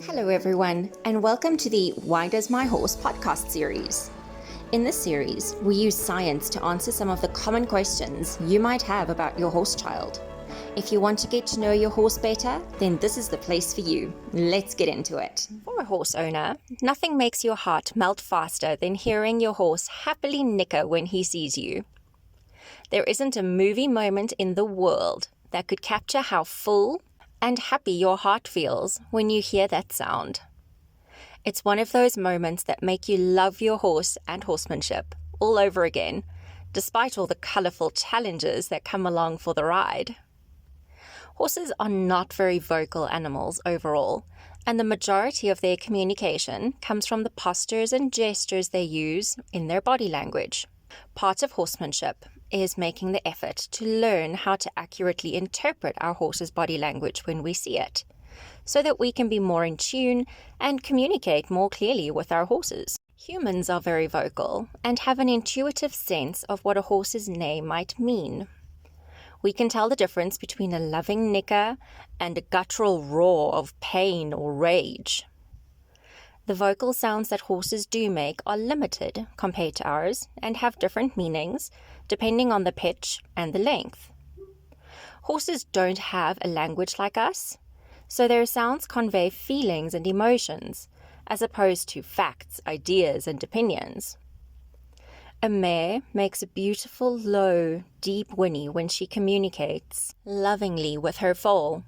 Hello everyone, and welcome to the Why Does My Horse podcast series. In this series, we use science to answer some of the common questions you might have about your horse child. If you want to get to know your horse better, then this is the place for you. Let's get into it. For a horse owner, nothing makes your heart melt faster than hearing your horse happily nicker when he sees you. There isn't a movie moment in the world that could capture how full and happy your heart feels when you hear that sound. It's one of those moments that make you love your horse and horsemanship all over again, despite all the colourful challenges that come along for the ride. Horses are not very vocal animals overall, and the majority of their communication comes from the postures and gestures they use in their body language. Part of horsemanship is making the effort to learn how to accurately interpret our horse's body language when we see it, so that we can be more in tune and communicate more clearly with our horses. Humans are very vocal and have an intuitive sense of what a horse's neigh might mean. We can tell the difference between a loving nicker and a guttural roar of pain or rage. The vocal sounds that horses do make are limited compared to ours and have different meanings depending on the pitch and the length. Horses don't have a language like us, so their sounds convey feelings and emotions as opposed to facts, ideas, and opinions. A mare makes a beautiful, low, deep whinny when she communicates lovingly with her foal.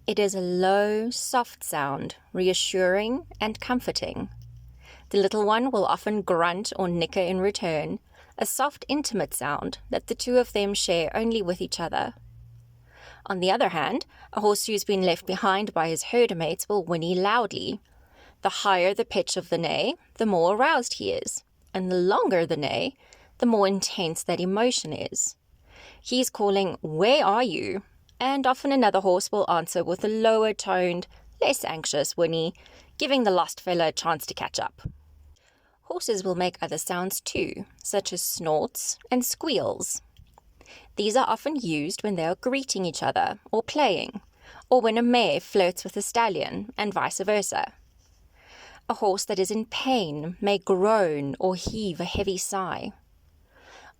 It is a low, soft sound, reassuring and comforting. The little one will often grunt or nicker in return, a soft, intimate sound that the two of them share only with each other. On the other hand, a horse who's been left behind by his herder mates will whinny loudly. The higher the pitch of the neigh, the more aroused he is, and the longer the neigh, the more intense that emotion is. He's calling, "Where are you?" And often another horse will answer with a lower toned, less anxious whinny, giving the lost fella a chance to catch up. Horses will make other sounds too, such as snorts and squeals. These are often used when they are greeting each other or playing, or when a mare flirts with a stallion, and vice versa. A horse that is in pain may groan or heave a heavy sigh.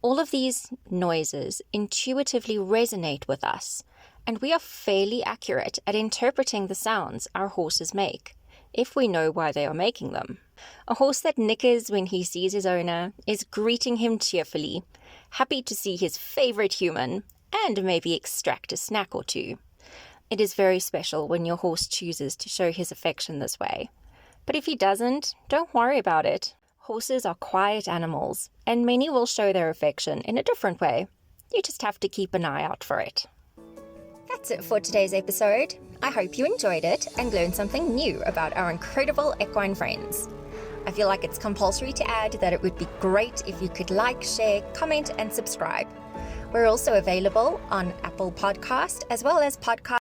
All of these noises intuitively resonate with us, and we are fairly accurate at interpreting the sounds our horses make, if we know why they are making them. A horse that nickers when he sees his owner is greeting him cheerfully, happy to see his favorite human, and maybe extract a snack or two. It is very special when your horse chooses to show his affection this way. But if he doesn't, don't worry about it. Horses are quiet animals, and many will show their affection in a different way. You just have to keep an eye out for it. That's it for today's episode. I hope you enjoyed it and learned something new about our incredible equine friends. I feel like it's compulsory to add that it would be great if you could like, share, comment, and subscribe. We're also available on Apple Podcast as well as podcast